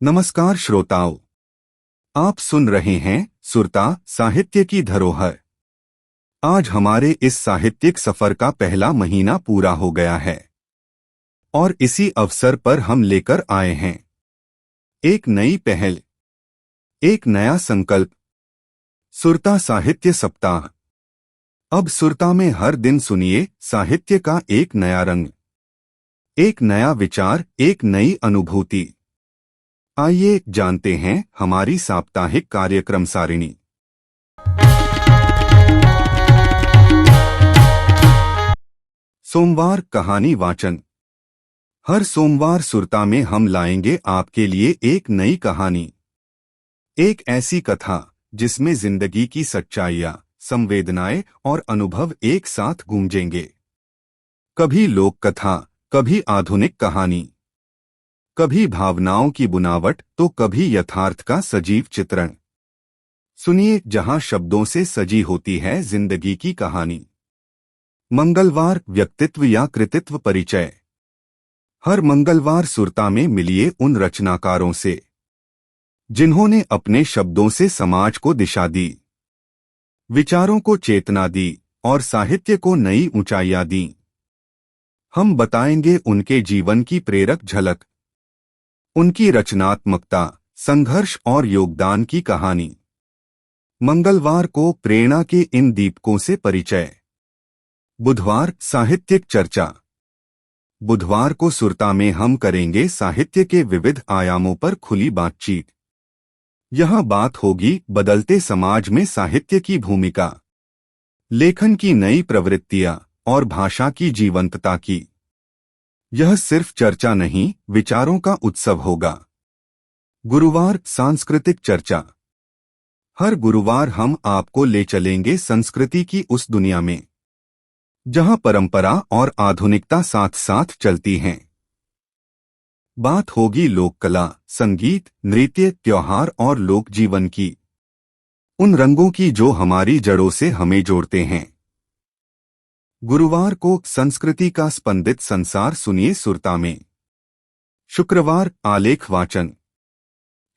नमस्कार श्रोताओं, आप सुन रहे हैं सुरता साहित्य की धरोहर। आज हमारे इस साहित्यिक सफर का पहला महीना पूरा हो गया है और इसी अवसर पर हम लेकर आए हैं एक नई पहल, एक नया संकल्प, सुरता साहित्य सप्ताह। अब सुरता में हर दिन सुनिए साहित्य का एक नया रंग, एक नया विचार, एक नई अनुभूति। आइए जानते हैं हमारी साप्ताहिक कार्यक्रम सारिणी। सोमवार कहानी वाचन। हर सोमवार सुरता में हम लाएंगे आपके लिए एक नई कहानी, एक ऐसी कथा जिसमें जिंदगी की सच्चाइयां, संवेदनाएं और अनुभव एक साथ गूंजेंगे। कभी लोक कथा, कभी आधुनिक कहानी, कभी भावनाओं की बुनावट तो कभी यथार्थ का सजीव चित्रण। सुनिए जहां शब्दों से सजी होती है जिंदगी की कहानी। मंगलवार व्यक्तित्व या कृतित्व परिचय। हर मंगलवार सुरता में मिलिए उन रचनाकारों से जिन्होंने अपने शब्दों से समाज को दिशा दी, विचारों को चेतना दी और साहित्य को नई ऊंचाइयां दी। हम बताएंगे उनके जीवन की प्रेरक झलक, उनकी रचनात्मकता, संघर्ष और योगदान की कहानी। मंगलवार को प्रेरणा के इन दीपकों से परिचय। बुधवार साहित्यिक चर्चा। बुधवार को सुरता में हम करेंगे साहित्य के विविध आयामों पर खुली बातचीत। यह बात होगी बदलते समाज में साहित्य की भूमिका, लेखन की नई प्रवृत्तियां और भाषा की जीवंतता की। यह सिर्फ चर्चा नहीं, विचारों का उत्सव होगा। गुरुवार सांस्कृतिक चर्चा। हर गुरुवार हम आपको ले चलेंगे संस्कृति की उस दुनिया में जहां परंपरा और आधुनिकता साथ साथ चलती हैं। बात होगी लोक कला, संगीत, नृत्य, त्योहार और लोक जीवन की, उन रंगों की जो हमारी जड़ों से हमें जोड़ते हैं। गुरुवार को संस्कृति का स्पंदित संसार सुनिए सुरता में। शुक्रवार आलेख वाचन।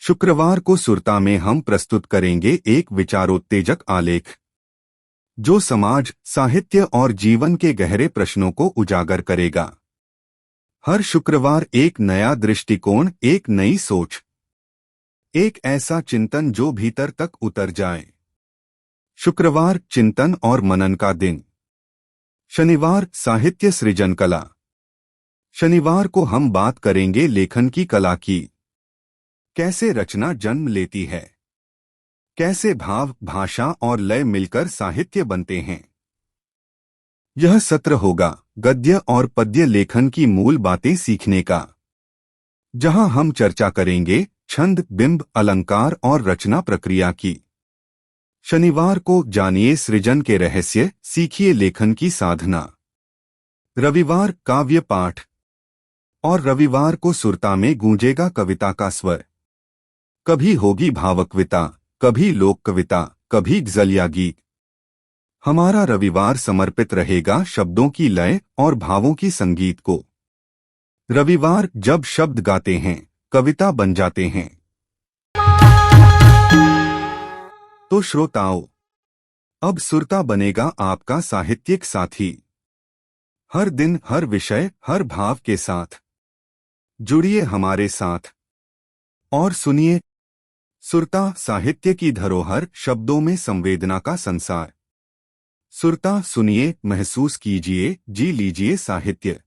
शुक्रवार को सुरता में हम प्रस्तुत करेंगे एक विचारोत्तेजक आलेख जो समाज, साहित्य और जीवन के गहरे प्रश्नों को उजागर करेगा। हर शुक्रवार एक नया दृष्टिकोण, एक नई सोच, एक ऐसा चिंतन जो भीतर तक उतर जाए। शुक्रवार चिंतन और मनन का दिन। शनिवार साहित्य सृजन कला। शनिवार को हम बात करेंगे लेखन की कला की, कैसे रचना जन्म लेती है, कैसे भाव, भाषा और लय मिलकर साहित्य बनते हैं। यह सत्र होगा गद्य और पद्य लेखन की मूल बातें सीखने का, जहां हम चर्चा करेंगे छंद, बिंब, अलंकार और रचना प्रक्रिया की। शनिवार को जानिए सृजन के रहस्य, सीखिए लेखन की साधना। रविवार काव्य पाठ। और रविवार को सुरता में गूंजेगा कविता का स्वर। कभी होगी भावकविता, कभी लोक कविता, कभी गजल या गीत। हमारा रविवार समर्पित रहेगा शब्दों की लय और भावों की संगीत को। रविवार जब शब्द गाते हैं, कविता बन जाते हैं। तो श्रोताओं, अब सुरता बनेगा आपका साहित्यिक साथी। हर दिन, हर विषय, हर भाव के साथ जुड़िए हमारे साथ और सुनिए सुरता साहित्य की धरोहर, शब्दों में संवेदना का संसार। सुरता सुनिए, महसूस कीजिए, जी लीजिए साहित्य।